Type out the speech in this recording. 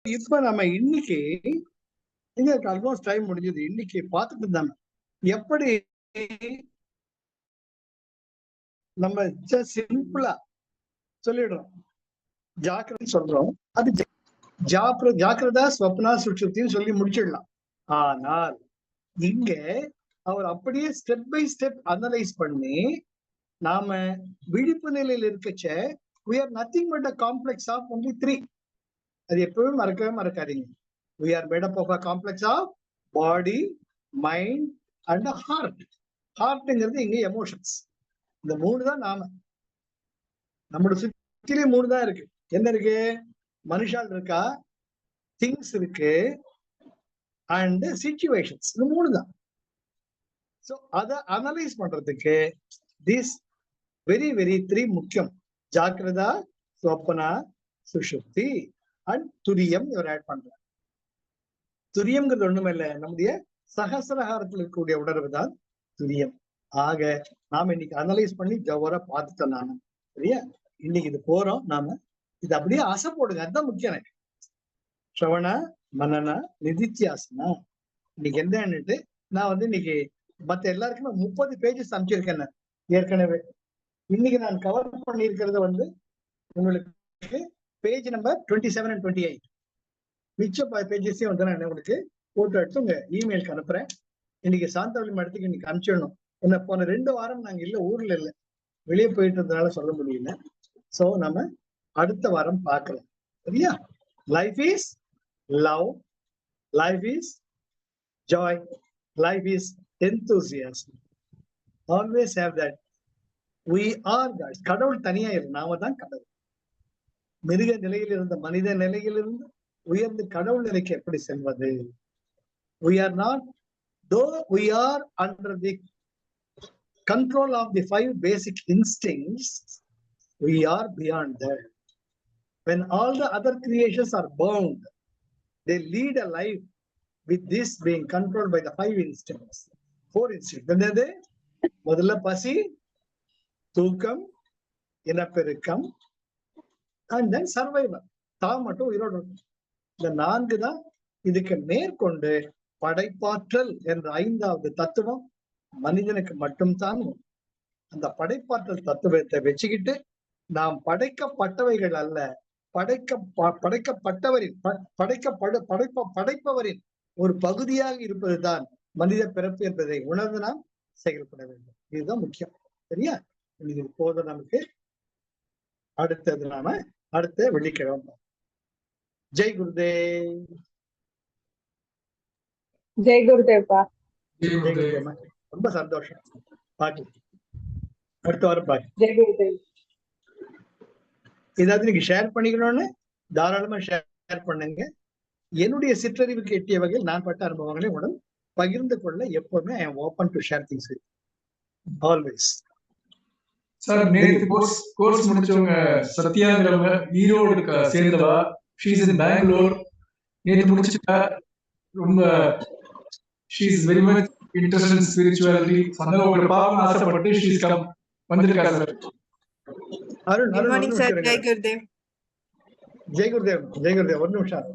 இப்ப நம்ம இன்னைக்கு ஆல்மோஸ்ட் டைம் முடிஞ்சது. இன்னைக்கு பார்த்துட்டு இருந்தாங்க எப்படி நம்ம சிம்பிளா சொல்லிடுறோம், ஜாக்கிரதை சொல்றோம். அது ஜாக்கிரதா ஸ்வப்னா சுஷுப்தின்னு சொல்லி முடிச்சிடலாம். ஆனால் இங்க அவர் அப்படியே ஸ்டெப் பை ஸ்டெப் அனலைஸ் பண்ணி நாம விழிப்பு நிலையில் இருக்கச்ச we are nothing but a complex of only 3. அது எப்பவுமே மறக்கவே மறக்காதீங்க. we are made up of a complex of body, mind and a heart. ஹார்ட்ங்கிறது இங்க எமோஷன்ஸ். இந்த 3 தான் நாம. நம்மளோட சுத்திலே 3 தான் இருக்கு. என்ன இருக்கு? மனுஷால் இருக்கா, திங்ஸ் இருக்கு அண்ட் சிச்சுவேஷன்ஸ். இது 3 தான். ஸோ அதை அனலைஸ் பண்றதுக்கு திஸ் வெரி 3 முக்கியம். ஜாக்கிரதா, ஸ்வப்னா, சுஷுப்தி அண்ட் துரியம் இவர் ஆட் பண்றார். துரியம்ங்கிறது ஒண்ணுமே இல்லை, நம்முடைய சகசிரஹாரத்தில் இருக்கக்கூடிய உணர்வு தான் துரியம். ஆக நாம இன்னைக்கு அனலைஸ் பண்ணி ஜவர பார்த்துட்டோம். நாம சரியா இன்னைக்கு இது போறோம். நாம இது அப்படியே அசை போடுங்க, அதுதான் முக்கியம் எனக்கு. ஸ்ரவண மனன நிதித்தியாசனா இன்னைக்கு என்னன்னுட்டு நான் இன்னைக்கு மற்ற எல்லாருக்குமே 30 பேஜஸ் அமைச்சிருக்கேன் ஏற்கனவே. இன்னைக்கு நான் கவர் பண்ணியிருக்கிறது உங்களுக்கு பேஜ் நம்பர் 27 and 28. மிச்ச பேஜஸையும் நான் உங்களுக்கு போட்டோ எடுத்து உங்க இமெயிலுக்கு அனுப்புறேன். இன்னைக்கு சாந்தவழி மடத்துக்கு இன்னைக்கு அனுப்பிச்சிடணும். என்ன போன 2 வாரம் நாங்க இல்ல, ஊர்ல இல்லை, வெளியே போயிட்டு இருந்ததுனால சொல்ல முடியல. சோ நம்ம அடுத்த வாரம் பார்க்கலாம். சரியா? Life is love, life is joy, life is enthusiasm. Always have that. We are God. கடவுள் தனியா இருக்கு, நாம தான் கடவுள். மிருக நிலையில் இருந்த மனித நிலையிலிருந்து உயர்ந்து கடவுள் நிலைக்கு எப்படி செல்வது? We are not, though we are under the control of the 5 basic instincts, we are beyond that. When all the other creations are bound, they lead a life with this being controlled by the 5 instincts. 4 instincts. என்னது? முதல்ல பசி, தூக்கம், இனப்பெருக்கம் and then survival. தான் மட்டும் உயிரோடு. இந்த 4 தான். இதுக்கு மேற்கொண்டு படைப்பாற்றல் என்ற 5வது தத்துவம் மனிதனுக்கு மட்டும்தான். அந்த படைப்பாற்றல் தத்துவத்தை வச்சுக்கிட்டு நாம் படைக்கப்பட்டவைகள் அல்ல, படைப்பவரின் ஒரு பகுதியாக இருப்பதுதான் மனித பிறப்பு என்பதை உணர்ந்து நாம் செயல்பட வேண்டும். இதுதான் முக்கியம். சரியா? இது போதும் நமக்கு. அடுத்தது நாம அடுத்த வெள்ளிக்கிழமை. ஜெய் குருதேவ். ஜெய் குருதேவ்ப்பா. ரொம்ப சந்தோஷம். பாக்கி அடுத்த வாரம் பாக்கி. ஜெய் குருதேவ். ஏதாவது நீங்க ஷேர் பண்ணிக்கணும்னு தாராளமா ஷேர் பண்ணுங்க. என்னுடைய சிற்றறிவுக்கு எட்டிய வகையில் நான் பட்ட அனுபவங்களை உடன் பகிர்ந்து கொள்ள எப்பவுமே I am open to share things with always. Sir, நேத்து கோர்ஸ் முடிச்சவங்க சத்யாங்கிறவங்க ஈரோடு சேர்ந்தவா, ஷீ இஸ் இன் பெங்களூர். நேத்து முடிச்சிட்டா. ரொம்ப she is very much interested in spirituality. சொன்னா உங்களை பார்க்க ஆசைப்பட்டு ஷீ இஸ் கம் வந்திருக்கா sir. Arun, good morning sir. Jai Gurudev. Jai Gurudev. Jai Gurudev. ஒரு நிமிஷம்.